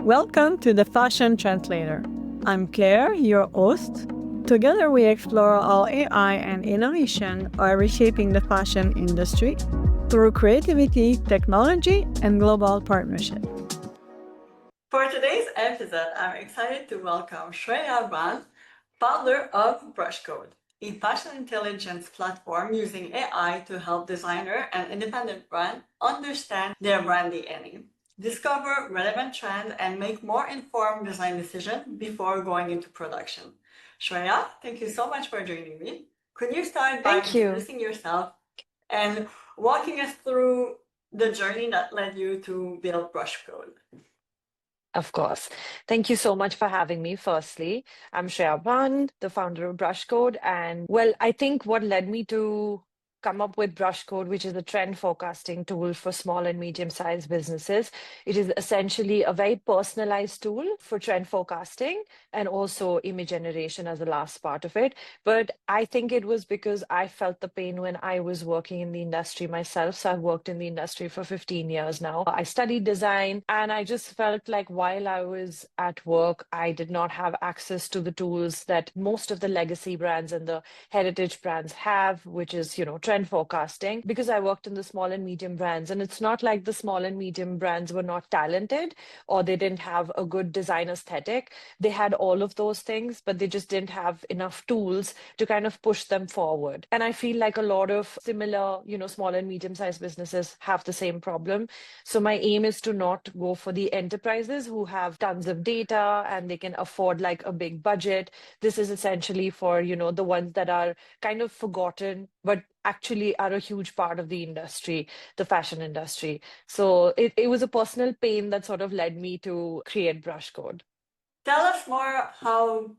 Welcome to the Fashion Translator. I'm Claire, your host. Together we explore how AI and innovation are reshaping the fashion industry through creativity, technology, and global partnership. For today's episode, I'm excited to welcome Shreya Bhan, founder of BrushCode, a fashion intelligence platform using AI to help designer and independent brand understand their brand DNA, discover relevant trends, and make more informed design decisions before going into production. Shreya, thank you so much for joining me. Could you start by Thank you. introducing yourself and walking us through the journey that led you to build BrushCode? Of course. Thank you so much for having me. Firstly, I'm Shreya Bhan, the founder of BrushCode. And well, I think what led me to come up with BrushCode, which is a trend forecasting tool for small and medium-sized businesses. It is essentially a very personalized tool for trend forecasting and also image generation as the last part of it. But I think it was because I felt the pain when I was working in the industry myself. So I've worked in the industry for 15 years now. I studied design and I just felt like while I was at work, I did not have access to the tools that most of the legacy brands and the heritage brands have, which is, trend forecasting, because I worked in the small and medium brands. And it's not like the small and medium brands were not talented or they didn't have a good design aesthetic. They had all of those things, but they just didn't have enough tools to kind of push them forward. And I feel like a lot of similar, small and medium-sized businesses have the same problem. So my aim is to not go for the enterprises who have tons of data and they can afford like a big budget. This is essentially for, the ones that are kind of forgotten, but actually are a huge part of the industry, the fashion industry. So it was a personal pain that sort of led me to create BrushCode. Tell us more how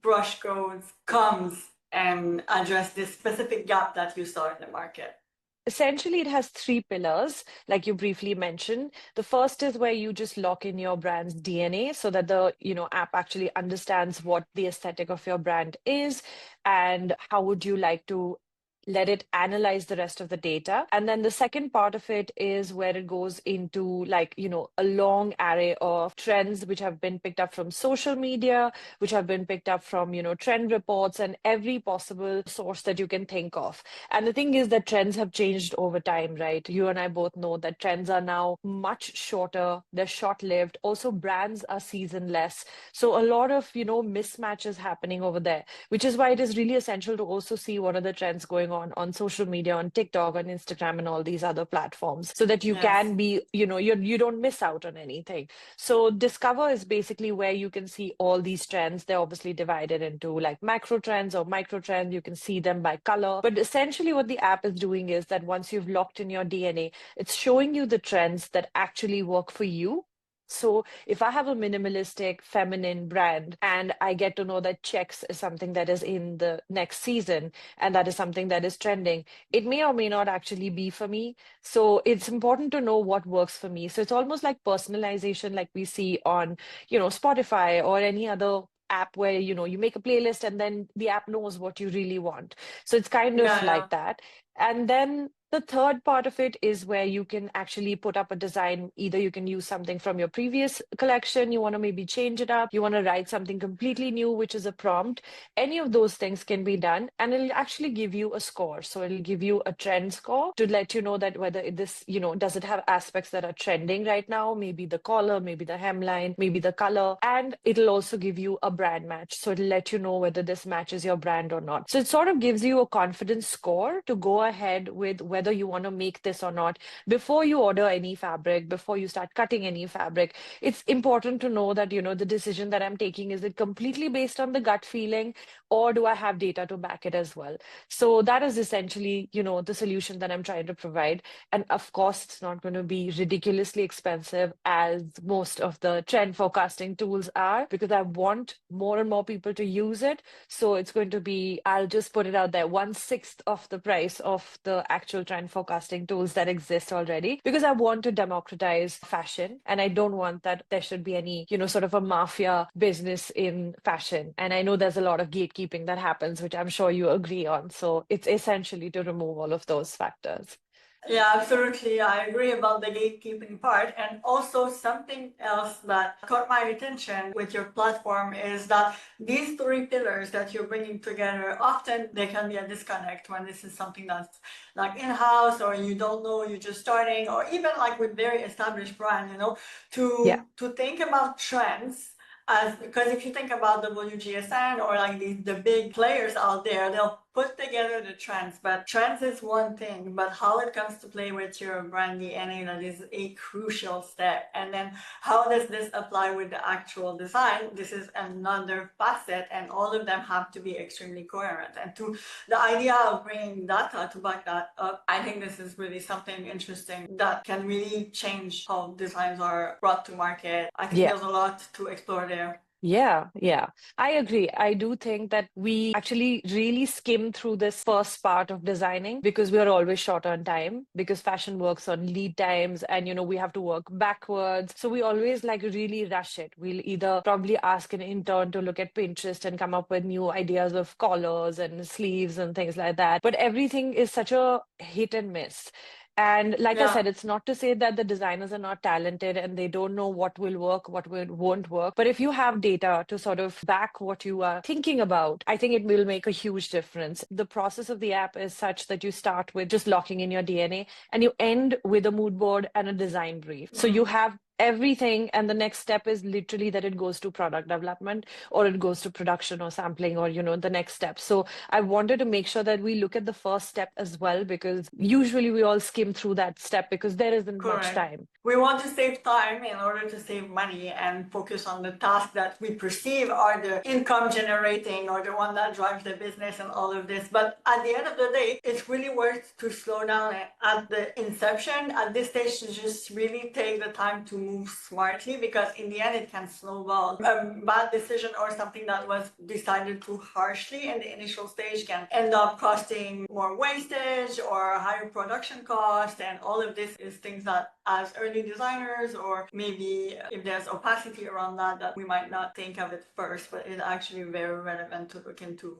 BrushCode comes and address this specific gap that you saw in the market. Essentially, it has three pillars, like you briefly mentioned. The first is where you just lock in your brand's DNA so that the, app actually understands what the aesthetic of your brand is and how would you like to let it analyze the rest of the data. And then the second part of it is where it goes into like, a long array of trends which have been picked up from social media, which have been picked up from, trend reports and every possible source that you can think of. And the thing is that trends have changed over time, right? You and I both know that trends are now much shorter, they're short-lived. Also, brands are seasonless. So a lot of, mismatches happening over there, which is why it is really essential to also see what are the trends going on social media, on TikTok, on Instagram, and all these other platforms, so that you Yes. can be, you don't miss out on anything. So Discover is basically where you can see all these trends. They're obviously divided into like macro trends or micro trends. You can see them by color. But essentially what the app is doing is that once you've locked in your DNA, it's showing you the trends that actually work for you. So if I have a minimalistic feminine brand and I get to know that checks is something that is in the next season and that is something that is trending, it may or may not actually be for me. So it's important to know what works for me. So it's almost like personalization, like we see on, Spotify or any other app where, you make a playlist and then the app knows what you really want. So it's kind of Yeah, yeah. like that. And then the third part of it is where you can actually put up a design. Either you can use something from your previous collection, you want to maybe change it up, you want to write something completely new, which is a prompt. Any of those things can be done, and it'll actually give you a score. So it'll give you a trend score to let you know that whether this, does it have aspects that are trending right now, maybe the collar, maybe the hemline, maybe the color, and it'll also give you a brand match. So it'll let you know whether this matches your brand or not. So it sort of gives you a confidence score to go ahead with whether you want to make this or not. Before you order any fabric, before you start cutting any fabric, it's important to know that, the decision that I'm taking, is it completely based on the gut feeling, or do I have data to back it as well? So that is essentially, the solution that I'm trying to provide. And of course, it's not going to be ridiculously expensive as most of the trend forecasting tools are, because I want more and more people to use it. So it's going to be, I'll just put it out there, 1/6 of the price of the actual trend forecasting tools that exist already, because I want to democratize fashion and I don't want that there should be any, sort of a mafia business in fashion. And I know there's a lot of gatekeeping that happens, which I'm sure you agree on. So it's essentially to remove all of those factors. Yeah, absolutely. I agree about the gatekeeping part. And also, something else that caught my attention with your platform is that these three pillars that you're bringing together, often they can be a disconnect when this is something that's like in-house or you don't know, you're just starting, or even like with very established brand, Yeah. to think about trends. As because if you think about WGSN or like the big players out there, they'll put together the trends, but trends is one thing, but how it comes to play with your brand DNA, that is a crucial step. And then how does this apply with the actual design? This is another facet, and all of them have to be extremely coherent. And to the idea of bringing data to back that up, I think this is really something interesting that can really change how designs are brought to market. I think Yeah. there's a lot to explore there. Yeah, yeah, I agree. I do think that we actually really skim through this first part of designing because we are always short on time because fashion works on lead times and we have to work backwards. So we always like really rush it. We'll either probably ask an intern to look at Pinterest and come up with new ideas of collars and sleeves and things like that. But everything is such a hit and miss. And like I Yeah, said, it's not to say that the designers are not talented and they don't know what will work, won't work. But if you have data to sort of back what you are thinking about, I think it will make a huge difference. The process of the app is such that you start with just locking in your DNA and you end with a mood board and a design brief. So you have everything, and the next step is literally that it goes to product development or it goes to production or sampling or the next step. So I wanted to make sure that we look at the first step as well, because usually we all skim through that step because there isn't much correct. time. We want to save time in order to save money and focus on the tasks that we perceive are the income generating or the one that drives the business and all of this. But at the end of the day, it's really worth to slow down at the inception, at this stage, to just really take the time to move smartly, because in the end it can snowball. A bad decision or something that was decided too harshly in the initial stage can end up costing more wastage or higher production cost, and all of this is things that as early designers, or maybe if there's opacity around that we might not think of it first, but it's actually very relevant to look into.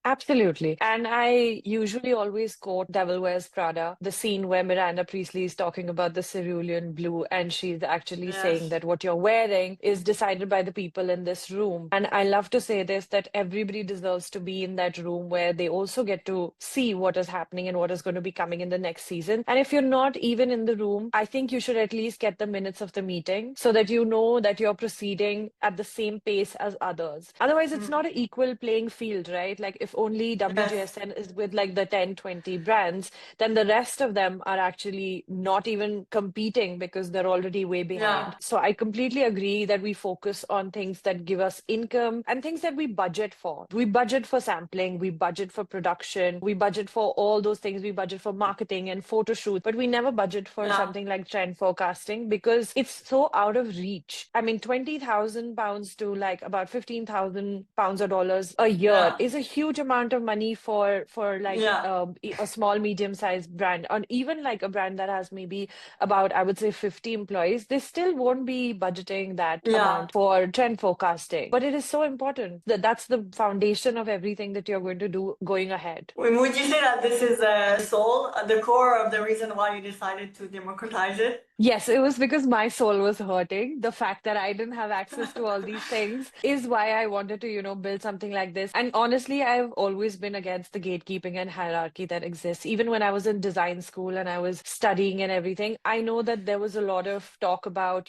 Absolutely. And I usually always quote Devil Wears Prada, the scene where Miranda Priestley is talking about the cerulean blue, and she's actually saying Yes. that what you're wearing is decided by the people in this room. And I love to say this, that everybody deserves to be in that room where they also get to see what is happening and what is going to be coming in the next season. And if you're not even in the room, I think you should at least get the minutes of the meeting so that you know that you're proceeding at the same pace as others. Otherwise, it's not an equal playing field, right? Like if only Yes. WGSN is with like the 10, 20 brands, then the rest of them are actually not even competing because they're already way Yeah. behind. So I completely agree that we focus on things that give us income and things that we budget for. We budget for sampling, we budget for production, we budget for all those things, we budget for marketing and photo shoots, but we never budget for Yeah. something like trend forecasting because it's so out of reach. I mean, 20,000 pounds to like about 15,000 pounds or dollars a year Yeah. is a huge amount of money for like Yeah. a small medium sized brand, or even like a brand that has maybe about, I would say, 50 employees. They still won't be budgeting that Yeah. amount for trend forecasting, but it is so important that that's the foundation of everything that you're going to do going ahead. Would you say that this is the soul, the core of the reason why you decided to democratize it? Yes, it was because my soul was hurting. The fact that I didn't have access to all these things is why I wanted to, build something like this. And honestly, I've always been against the gatekeeping and hierarchy that exists. Even when I was in design school and I was studying and everything, I know that there was a lot of talk about,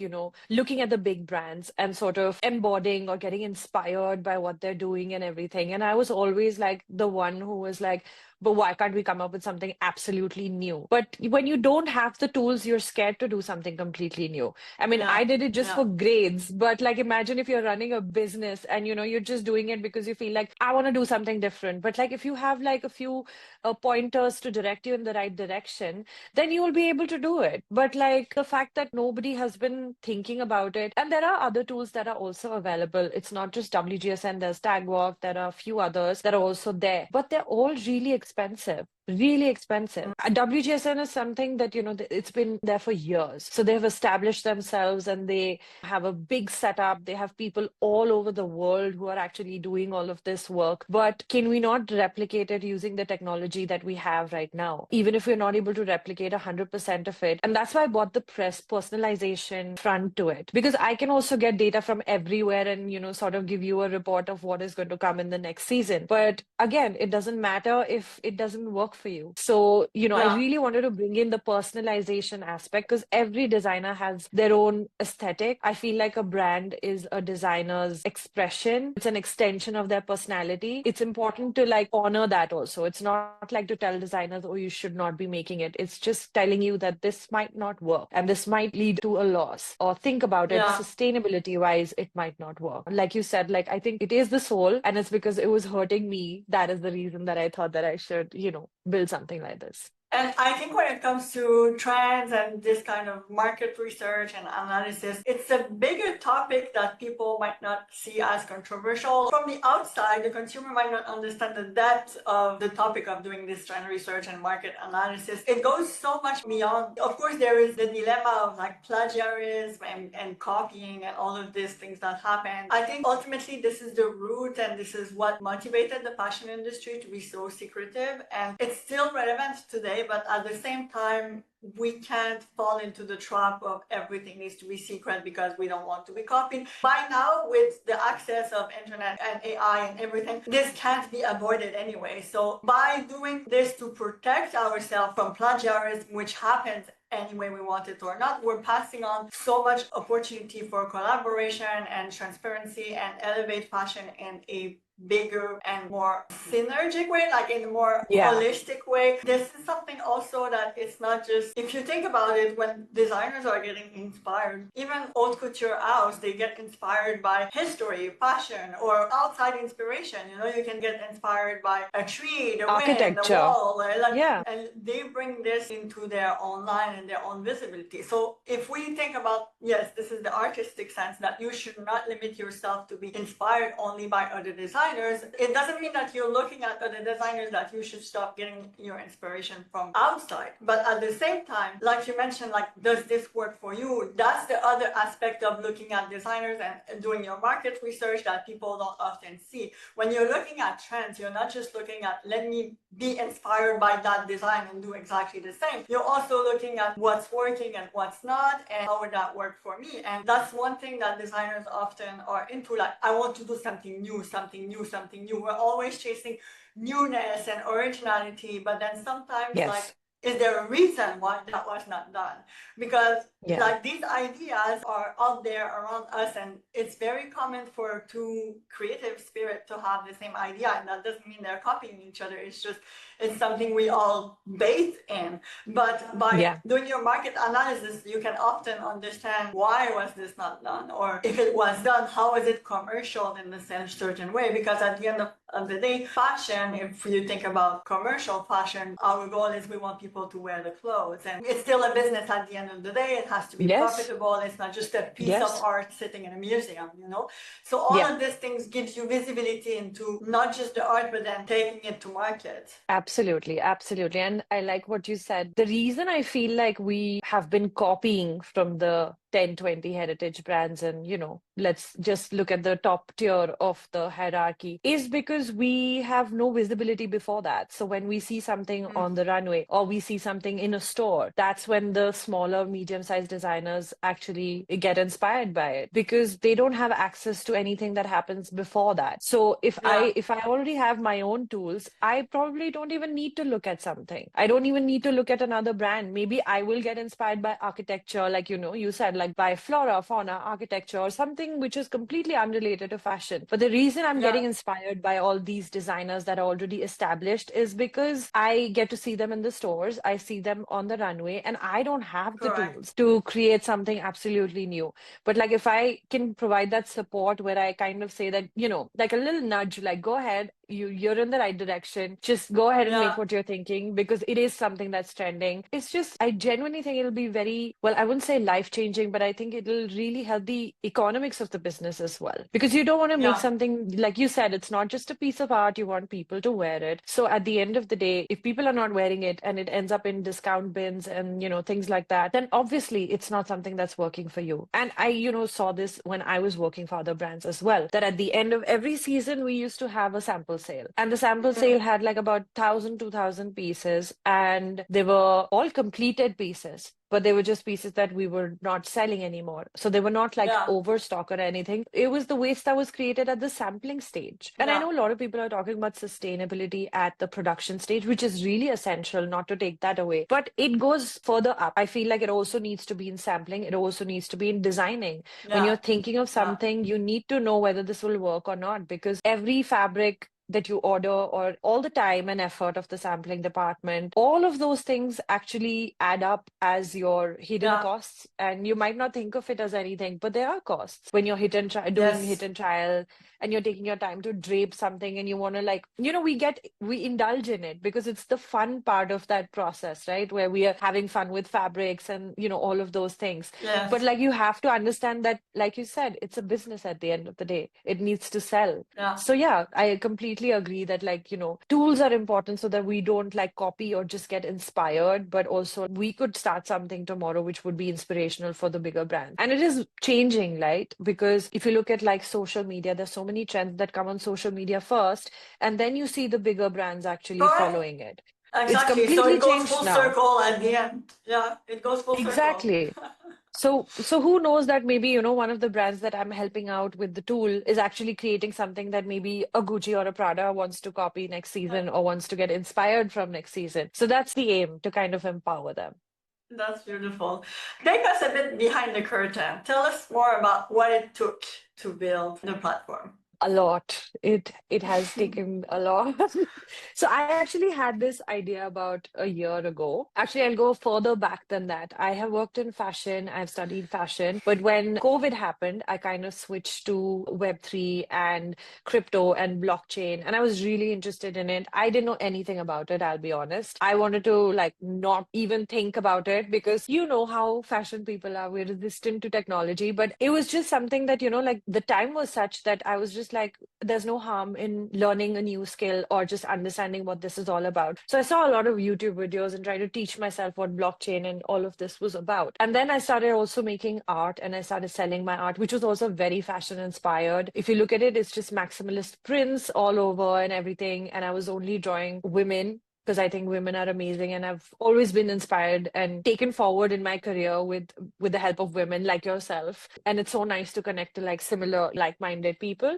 looking at the big brands and sort of embodying or getting inspired by what they're doing and everything. And I was always like the one who was like, but why can't we come up with something absolutely new? But when you don't have the tools, you're scared to do something completely new. I mean, Yeah. I did it just Yeah. for grades, but like imagine if you're running a business and you're just doing it because you feel like I want to do something different. But like if you have like a few pointers to direct you in the right direction, then you will be able to do it. But like the fact that nobody has been thinking about it, and there are other tools that are also available. It's not just WGSN, there's Tagwalk, there are a few others that are also there, but they're all really expensive. really expensive. WGSN is something that, it's been there for years. So they have established themselves and they have a big setup. They have people all over the world who are actually doing all of this work. But can we not replicate it using the technology that we have right now? Even if we're not able to replicate 100% of it. And that's why I bought the personalization front to it, because I can also get data from everywhere and, sort of give you a report of what is going to come in the next season. But again, it doesn't matter if it doesn't work for you. So, I Yeah. really wanted to bring in the personalization aspect because every designer has their own aesthetic. I feel like a brand is a designer's expression. It's an extension of their personality. It's important to like honor that also. It's not like to tell designers, oh, you should not be making it. It's just telling you that this might not work and this might lead to a loss. Or think about it, Yeah. sustainability wise, it might not work. Like you said, like I think it is the soul and it's because it was hurting me. That is the reason that I thought that I should, build something like this. And I think when it comes to trends and this kind of market research and analysis, it's a bigger topic that people might not see as controversial. From the outside, the consumer might not understand the depth of the topic of doing this trend research and market analysis. It goes so much beyond. Of course, there is the dilemma of like plagiarism and copying and all of these things that happen. I think ultimately this is the root and this is what motivated the fashion industry to be so secretive. And it's still relevant today, but at the same time, we can't fall into the trap of everything needs to be secret because we don't want to be copied. By now, with the access of internet and AI and everything, this can't be avoided anyway. So by doing this to protect ourselves from plagiarism, which happens any way we want it or not, we're passing on so much opportunity for collaboration and transparency and elevate fashion in a bigger and more synergic way, like in a more holistic way. This is something also that it's not just, if you think about it, when designers are getting inspired, even haute couture house, they get inspired by history, fashion, or outside inspiration. You can get inspired by a tree, the wind, the Architecture. wall, and they bring this into their own line and their own visibility. So if we think about, yes, this is the artistic sense, that you should not limit yourself to be inspired only by other designers. It doesn't mean that you're looking at other designers that you should stop getting your inspiration from outside. But at the same time, like you mentioned, like, does this work for you? That's the other aspect of looking at designers and doing your market research that people don't often see. When you're looking at trends, you're not just looking at, let me be inspired by that design and do exactly the same. You're also looking at what's working and what's not, and how would that work for me? And that's one thing that designers often are into, like, I want to do something new, something new, something new. We're always chasing newness and originality, but then sometimes, like, is there a reason why that was not done? Because like these ideas are out there around us, and it's very common for two creative spirits to have the same idea, and that doesn't mean they're copying each other. It's just, it's something we all bathe in. But by doing your market analysis, you can often understand why was this not done, or if it was done, how is it commercial in a certain way? Because at the end of the day, fashion, if you think about commercial fashion, our goal is we want people to wear the clothes, and it's still a business at the end of the day. It has to be profitable. It's not just a piece of art sitting in a museum, So all of these things gives you visibility into not just the art, but then taking it to market. Absolutely, absolutely. And I like what you said. The reason I feel like we have been copying from the 10, 20 heritage brands and, let's just look at the top tier of the hierarchy is because we have no visibility before that. So when we see something on the runway or we see something in a store, that's when the smaller, medium-sized designers actually get inspired by it because they don't have access to anything that happens before that. So if I already have my own tools, I probably don't even need to look at something. I don't even need to look at another brand. Maybe I will get inspired by architecture, like, you said, like by flora, fauna, architecture, or something which is completely unrelated to fashion. But the reason I'm getting inspired by all these designers that are already established is because I get to see them in the stores, I see them on the runway, and I don't have the tools to create something absolutely new. But like if I can provide that support where I kind of say that, like a little nudge, like go ahead, you're in the right direction. Just go ahead and make what you're thinking, because it is something that's trending. It's just, I genuinely think it'll be very, well, I wouldn't say life-changing, but I think it'll really help the economics of the business as well. Because you don't want to make something, like you said, it's not just a piece of art, you want people to wear it. So at the end of the day, if people are not wearing it and it ends up in discount bins and, things like that, then obviously it's not something that's working for you. And I, saw this when I was working for other brands as well, that at the end of every season, we used to have a sample sale. And the sample sale had like about 1,000, 2,000 pieces, and they were all completed pieces, but they were just pieces that we were not selling anymore. So they were not like overstock or anything. It was the waste that was created at the sampling stage. And I know a lot of people are talking about sustainability at the production stage, which is really essential, not to take that away. But it goes further up. I feel like it also needs to be in sampling. It also needs to be in designing. When you're thinking of something, you need to know whether this will work or not, because every fabric that you order, or all the time and effort of the sampling department, all of those things actually add up as your hidden costs. And you might not think of it as anything, but there are costs when you're doing hit and trial, and you're taking your time to drape something, and you want to, like, we indulge in it because it's the fun part of that process, right? Where we are having fun with fabrics and, all of those things. But like, you have to understand that, like you said, it's a business at the end of the day. It needs to sell. So yeah, I completely agree that, like, tools are important so that we don't like copy or just get inspired, but also we could start something tomorrow which would be inspirational for the bigger brand. And it is changing, right? Because if you look at like social media, there's so many trends that come on social media first, and then you see the bigger brands actually following it. Exactly. It's So completely it goes changed full now. circle at the end. Yeah, it goes full circle. Exactly. So who knows that maybe, one of the brands that I'm helping out with the tool is actually creating something that maybe a Gucci or a Prada wants to copy next season, or wants to get inspired from next season. So that's the aim, to kind of empower them. That's beautiful. Take us a bit behind the curtain. Tell us more about what it took to build the platform. A lot. It has taken a lot. So I actually had this idea about a year ago. Actually, I'll go further back than that. I have worked in fashion, I've studied fashion, but when COVID happened, I kind of switched to Web3 and crypto and blockchain, and I was really interested in it. I didn't know anything about it, I'll be honest. I wanted to like not even think about it, because you know how fashion people are, we're resistant to technology, but it was just something that, like the time was such that I was just like, there's no harm in learning a new skill or just understanding what this is all about. So I saw a lot of YouTube videos and tried to teach myself what blockchain and all of this was about. And then I started also making art, and I started selling my art, which was also very fashion inspired. If you look at it, it's just maximalist prints all over and everything. And I was only drawing women, because I think women are amazing, and I've always been inspired and taken forward in my career with the help of women like yourself. And it's so nice to connect to like similar, like-minded people.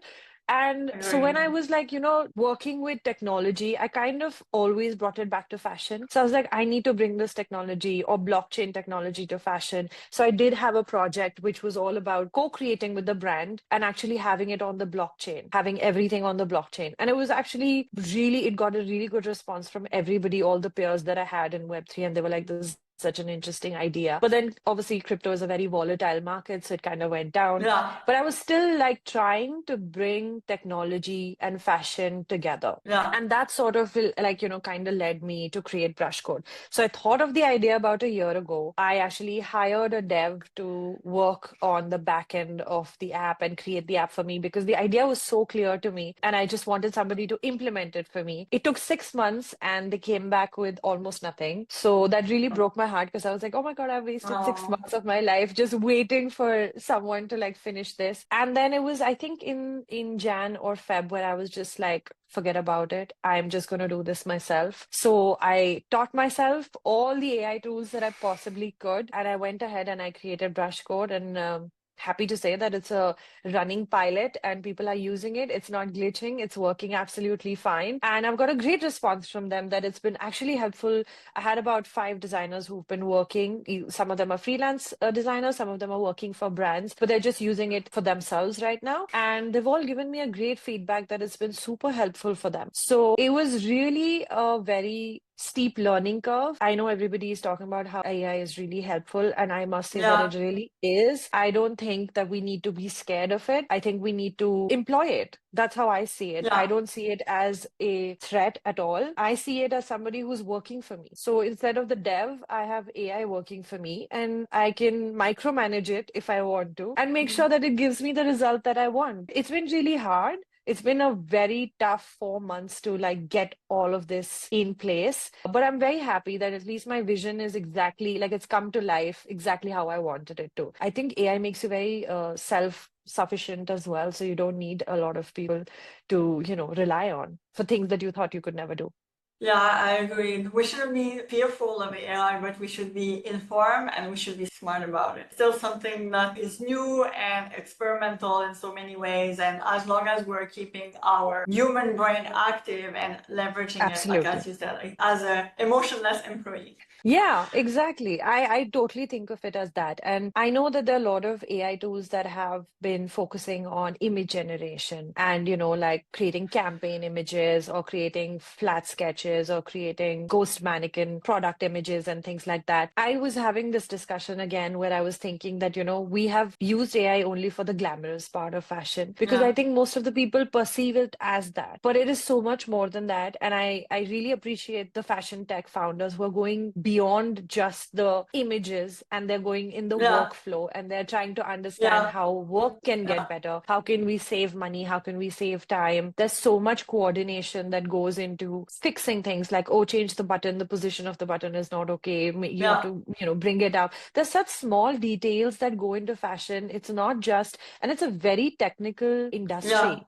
And so when I was like, working with technology, I kind of always brought it back to fashion. So I was like, I need to bring this technology or blockchain technology to fashion. So I did have a project which was all about co-creating with the brand and actually having it on the blockchain, having everything on the blockchain. And it was actually it got a really good response from everybody, all the peers that I had in Web3. And they were like, this is such an interesting idea. But then obviously crypto is a very volatile market, so it kind of went down. But I was still like trying to bring technology and fashion together. And that sort of like, kind of led me to create BrushCode. So I thought of the idea about a year ago. I actually hired a dev to work on the back end of the app and create the app for me, because the idea was so clear to me and I just wanted somebody to implement it for me. It took 6 months and they came back with almost nothing. So that really broke my heart, because I was like, oh my God, I've wasted 6 months of my life just waiting for someone to like finish this. And then it was, I think in Jan or Feb, where I was just like, forget about it. I'm just going to do this myself. So I taught myself all the AI tools that I possibly could. And I went ahead and I created BrushCode, and happy to say that it's a running pilot and people are using it. It's not glitching. It's working absolutely fine. And I've got a great response from them that it's been actually helpful. I had about 5 designers who've been working. Some of them are freelance designers. Some of them are working for brands, but they're just using it for themselves right now. And they've all given me a great feedback that it's been super helpful for them. So it was really a very steep learning curve. I know everybody is talking about how AI is really helpful, and I must say that Yeah. it really is. I don't think that we need to be scared of it. I think we need to employ it. That's how I see it. I Yeah. don't see it as a threat at all. I see it as somebody who's working for me. So instead of the dev, I have AI working for me, and I can micromanage it if I want to and make sure that it gives me the result that I want. It's been really hard. It's been a very tough 4 months to like get all of this in place. But I'm very happy that at least my vision is exactly like it's come to life exactly how I wanted it to. I think AI makes you very self-sufficient as well. So you don't need a lot of people to, rely on for things that you thought you could never do. Yeah, I agree. We shouldn't be fearful of AI, but we should be informed and we should be smart about it. Still something that is new and experimental in so many ways. And as long as we're keeping our human brain active and leveraging it, like as Absolutely. you said, like, as an emotionless employee. Yeah, exactly. I totally think of it as that. And I know that there are a lot of AI tools that have been focusing on image generation and, like creating campaign images or creating flat sketches or creating ghost mannequin product images and things like that. I was having this discussion again where I was thinking that, we have used AI only for the glamorous part of fashion because I Yeah. think most of the people perceive it as that. But it is so much more than that. And I really appreciate the fashion tech founders who are going beyond just the images and they're going in the Yeah. workflow and they're trying to understand Yeah. how work can get Yeah. better. How can we save money? How can we save time? There's so much coordination that goes into fixing things like, oh, change the button, the position of the button is not okay. You have Yeah. to, bring it up. There's such small details that go into fashion. It's not just, and it's a very technical Yeah. industry.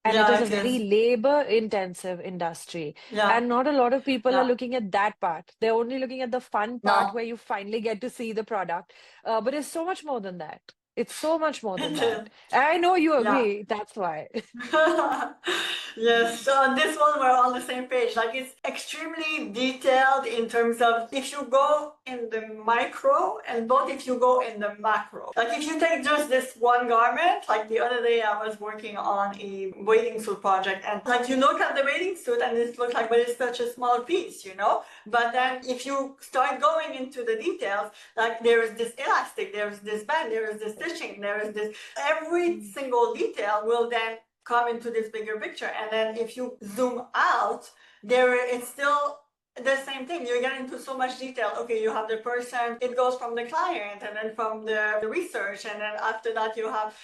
And it Yeah, is a it very is. labor intensive industry. Yeah. And not a lot of people are Yeah. looking at that part. They're only looking at the fun part No, where you finally get to see the product. But it's so much more than that. It's so much more than it that. is. And I know you Yeah. agree. That's why. Yes, so on this one we're on the same page. Like it's extremely detailed in terms of if you go in the micro and both if you go in the macro. Like if you take just this one garment, like the other day I was working on a wading suit project and like you look at the wading suit and it looks like, but it's such a small piece, you know? But then if you start going into the details, like there is this elastic, there is this band, there is this stitching, there is this, every single detail will then come into this bigger picture. And then if you zoom out, it's still the same thing. You get into so much detail. Okay, you have the person, it goes from the client and then from the research. And then after that, you have,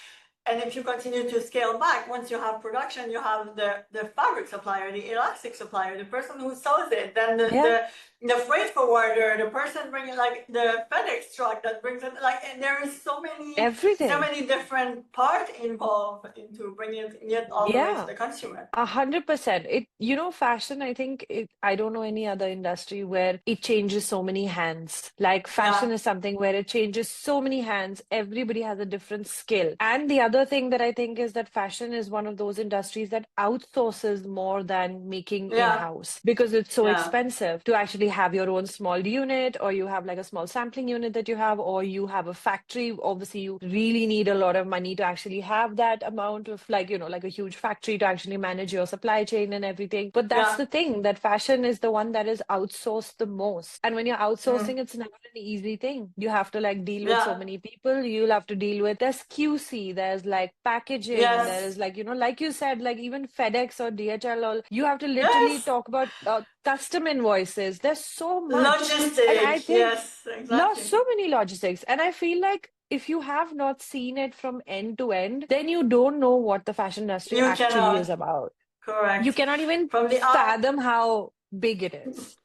and if you continue to scale back, once you have production, you have the fabric supplier, the elastic supplier, the person who sews it, then Yeah, the freight forwarder, the person bringing like the FedEx truck that brings it, like, and there is so everything. many different parts involved into bringing it all the way to Yeah. the consumer. 100%. Fashion, I think I don't know any other industry where it changes so many hands. Like fashion Yeah, is something where it changes so many hands. Everybody has a different skill. And the other thing that I think is that fashion is one of those industries that outsources more than making yeah, in-house because it's so yeah, expensive to actually have your own small unit, or you have like a small sampling unit that you have, or you have a factory. Obviously, you really need a lot of money to actually have that amount of like, like a huge factory to actually manage your supply chain and everything. But that's yeah, the thing, that fashion is the one that is outsourced the most. And when you're outsourcing, mm, it's never an easy thing. You have to like deal with so yeah, many people. You'll have to deal with, there's QC, there's like packaging, there yes, is like, like you said, like even FedEx or DHL, all you have to literally yes, talk about custom invoices. There's so much. And I logistic, think yes, lost exactly. so many logistics. And I feel like if you have not seen it from end to end, then you don't know what the fashion industry You actually is cannot, about. You correct. cannot even From the art. fathom how big it is.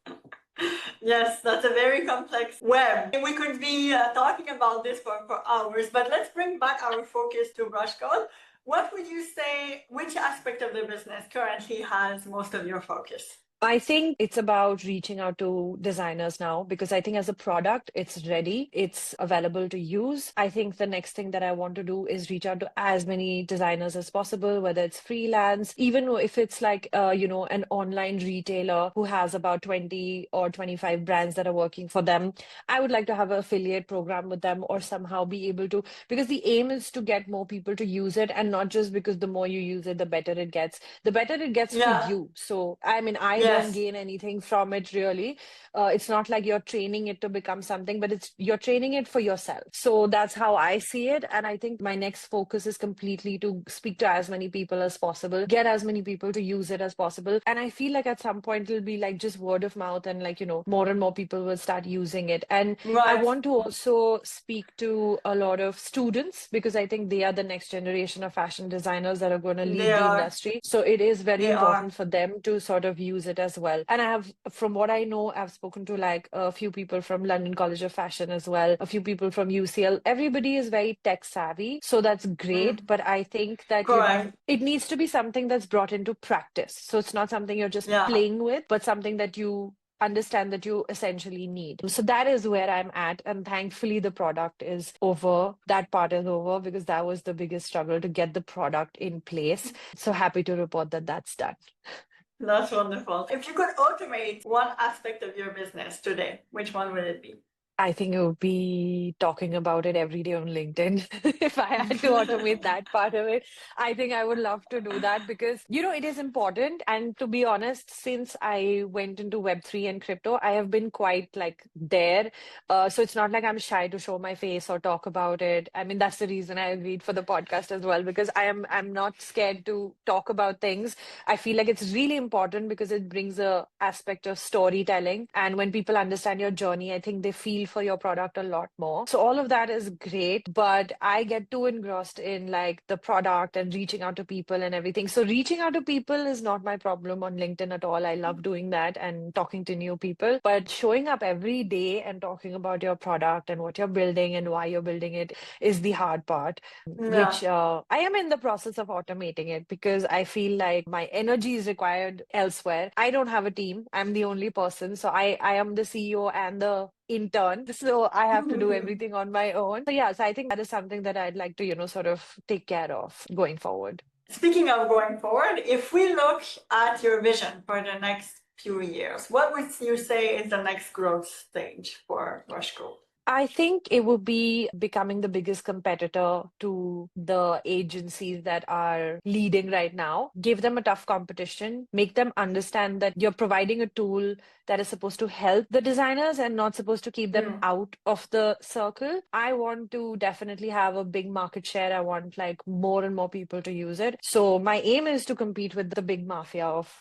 Yes, that's a very complex web. We could be talking about this for hours, but let's bring back our focus to BrushCode. What would you say, which aspect of the business currently has most of your focus? I think it's about reaching out to designers now because I think as a product, it's ready, it's available to use. I think the next thing that I want to do is reach out to as many designers as possible, whether it's freelance, even if it's like, an online retailer who has about 20 or 25 brands that are working for them. I would like to have an affiliate program with them or somehow be able to, because the aim is to get more people to use it, and not just because the more you use it, the better it gets for Yeah, you. So, I mean, I don't gain anything from it really. It's not like you're training it to become something, but you're training it for yourself. So that's how I see it. And I think my next focus is completely to speak to as many people as possible, get as many people to use it as possible. And I feel like at some point it'll be like just word of mouth, and like, more and more people will start using it. And I Right. want to also speak to a lot of students, because I think they are the next generation of fashion designers that are going to They lead the are. industry. So it is very They are. important for them to sort of use it as well. And from what I know, I've spoken to like a few people from London College of Fashion as well, a few people from UCL. Everybody is very tech savvy. So that's great. Mm. But I think that, Correct. it needs to be something that's brought into practice. So it's not something you're just Yeah. playing with, but something that you understand that you essentially need. So that is where I'm at. And thankfully, the product is over. That part is over, because that was the biggest struggle to get the product in place. So happy to report that that's done. That's wonderful. If you could automate one aspect of your business today, which one would it be? I think it would be talking about it every day on LinkedIn. If I had to automate that part of it, I think I would love to do that, because, it is important. And to be honest, since I went into Web3 and crypto, I have been quite like there. So it's not like I'm shy to show my face or talk about it. I mean, that's the reason I agreed for the podcast as well, because I'm not scared to talk about things. I feel like it's really important because it brings a aspect of storytelling. And when people understand your journey, I think they feel for your product a lot more. So all of that is great, but I get too engrossed in like the product and reaching out to people and everything. So reaching out to people is not my problem on LinkedIn at all. I love doing that and talking to new people, but showing up every day and talking about your product and what you're building and why you're building it is the hard part, Yeah. which I am in the process of automating it, because I feel like my energy is required elsewhere. I don't have a team. I'm the only person. So I am the CEO and the intern. So I have to do everything on my own. So yeah, so I think that is something that I'd like to, sort of take care of going forward. Speaking of going forward, if we look at your vision for the next few years, what would you say is the next growth stage for BrushCode? I think it would be becoming the biggest competitor to the agencies that are leading right now. Give them a tough competition, make them understand that you're providing a tool that is supposed to help the designers and not supposed to keep them out of the circle. I want to definitely have a big market share. I want like more and more people to use it. So my aim is to compete with the big mafia of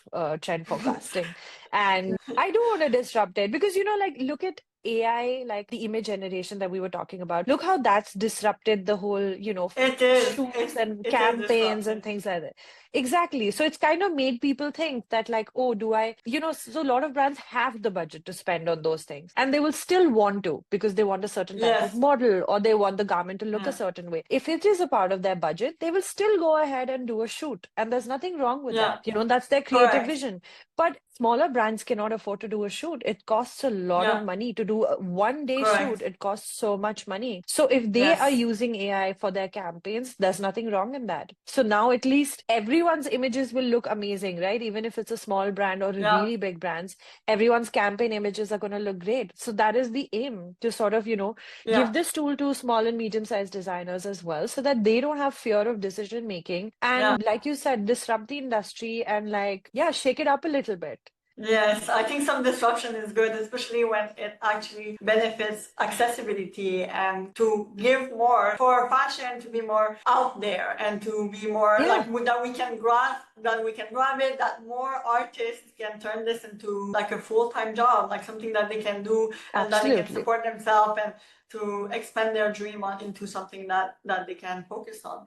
trend forecasting. And I do want to disrupt it, because, like, look at AI, like the image generation that we were talking about. Look how that's disrupted the whole, It is. shoots and It is campaigns and disruptive. things like that. Exactly. So it's kind of made people think that, like, oh, do I, so a lot of brands have the budget to spend on those things, and they will still want to, because they want a certain type of Yes. model, or they want the garment to look a Yeah. certain way. If it is a part of their budget, they will still go ahead and do a shoot. And there's nothing wrong with Yeah. that. That's their creative Correct. vision. But smaller brands cannot afford to do a shoot. It costs a lot of Yeah. money to do a 1 day shoot. Correct. It costs so much money. So if they are Yes. using AI for their campaigns, there's nothing wrong in that. So now at least everyone's images will look amazing, right? Even if it's a small brand or a Yeah. really big brands, everyone's campaign images are going to look great. So that is the aim, to sort of, give Yeah. this tool to small and medium-sized designers as well, so that they don't have fear of decision making. Yeah. And like you said, disrupt the industry and, like, yeah, shake it up a little bit. Yes, I think some disruption is good, especially when it actually benefits accessibility and to give more for fashion to be more out there and to be more Yeah, like that we can grasp, that we can grab it, that more artists can turn this into like a full-time job, like something that they can do and that they can absolutely. support themselves and to expand their dream into something that they can focus on.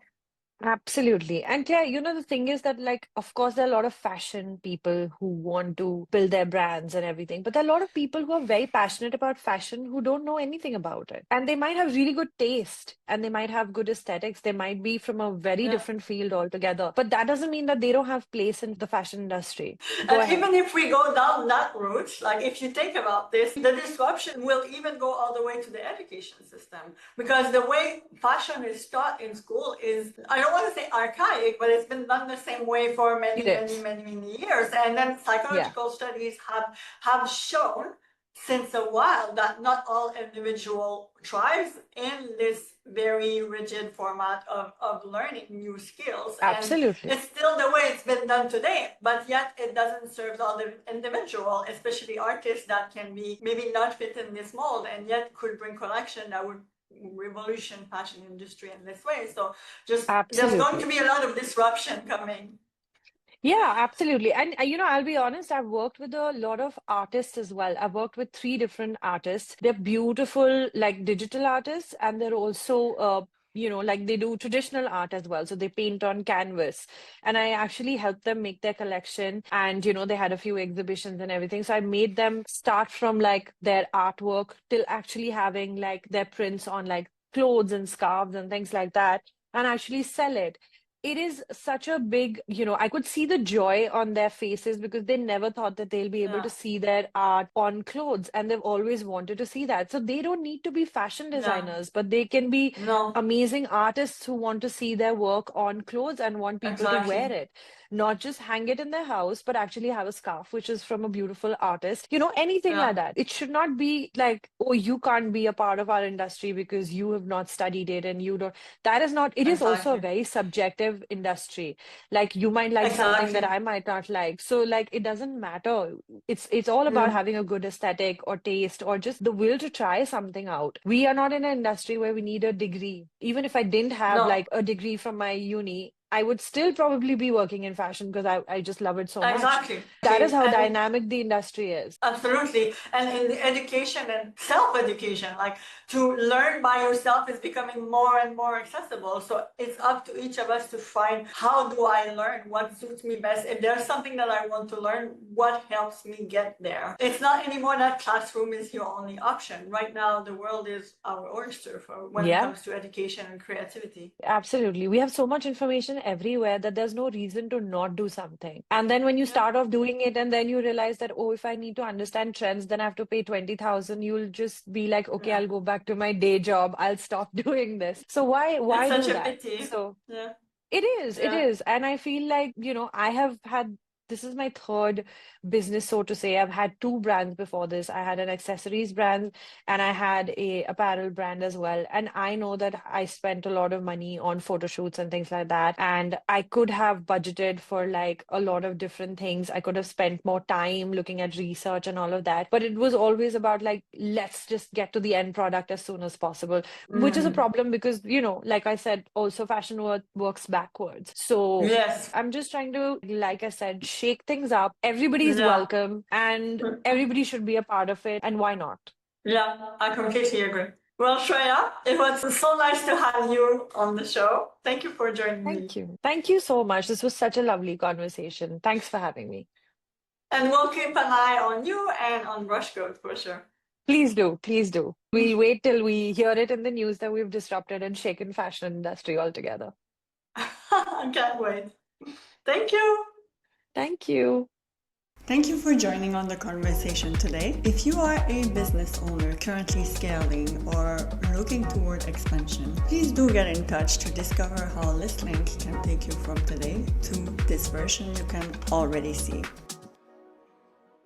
Absolutely. And yeah, the thing is that, like, of course, there are a lot of fashion people who want to build their brands and everything, but there are a lot of people who are very passionate about fashion who don't know anything about it. And they might have really good taste and they might have good aesthetics. They might be from a very Yeah. different field altogether, but that doesn't mean that they don't have place in the fashion industry. Go And ahead. even if we go down that route, like if you think about this, the disruption will even go all the way to the education system. Because the way fashion is taught in school is, I don't want to say archaic, but it's been done the same way for It many, many, is. many, many years. And then Yeah. psychological studies have shown since a while that not all individual thrives in this very rigid format of learning new skills. And Absolutely. it's still the way it's been done today, but yet it doesn't serve all the individual, especially artists that can be maybe not fit in this mold and yet could bring collection that would revolution fashion industry in this way. So just there's going to Absolutely. be a lot of disruption coming. Yeah, absolutely. And I'll be honest, I've worked with a lot of artists as well. I've worked with three different artists. They're beautiful, like digital artists, and they're also like they do traditional art as well. So they paint on canvas. And I actually helped them make their collection. And they had a few exhibitions and everything. So I made them start from like their artwork till actually having like their prints on like clothes and scarves and things like that, and actually sell it. It is such a big, I could see the joy on their faces because they never thought that they'll be able to Yeah, see their art on clothes, and they've always wanted to see that. So they don't need to be fashion yeah, designers, but they can be no, amazing artists who want to see their work on clothes and want people to wear exactly. it. Not just hang it in their house, but actually have a scarf, which is from a beautiful artist. Anything like Yeah, that. It should not be like, oh, you can't be a part of our industry because you have not studied it and you don't. That is not, it is also a exactly. very subjective industry. Like you might like something that Exactly. I might not like. So like it doesn't matter. It's all about Yeah. having a good aesthetic or taste or just the will to try something out. We are not in an industry where we need a degree. Even if I didn't have No, like a degree from my uni, I would still probably be working in fashion because I just love it so much. exactly. That is how And dynamic the industry is. absolutely. And in the education and self-education, like to learn by yourself is becoming more and more accessible. So it's up to each of us to find how do I learn, what suits me best. If there's something that I want to learn, what helps me get there? It's not anymore that classroom is your only option. Right now, the world is our oyster for when it Yeah. comes to education and creativity. Absolutely. We have so much information everywhere that there's no reason to not do something. And then when you Yeah. start off doing it and then you realize that, oh, if I need to understand trends, then I have to pay 20,000, you'll just be like, okay, Yeah. I'll go back to my day job. I'll stop doing this. So why It's why such do a that? pity. So Yeah. it Yeah. is. And I feel like, I have had this is my third business, so to say. I've had two brands before this. I had an accessories brand and I had a apparel brand as well. And I know that I spent a lot of money on photo shoots and things like that. And I could have budgeted for like a lot of different things. I could have spent more time looking at research and all of that. But it was always about like, let's just get to the end product as soon as possible, which is a Mm. problem because, like I said, also fashion works backwards. So Yes. I'm just trying to, like I said, shake things up. Everybody's Yeah. welcome and everybody should be a part of it. And why not? Yeah, I completely agree. Well, Shreya, it was so nice to have you on the show. Thank you for joining me. Thank you. Thank you so much. This was such a lovely conversation. Thanks for having me. And we'll keep an eye on you and on BrushCode for sure. Please do. Please do. We'll wait till we hear it in the news that we've disrupted and shaken fashion industry altogether. I can't wait. Thank you. Thank you. Thank you for joining on the conversation today. If you are a business owner currently scaling or looking toward expansion, please do get in touch to discover how this link can take you from today to this version you can already see.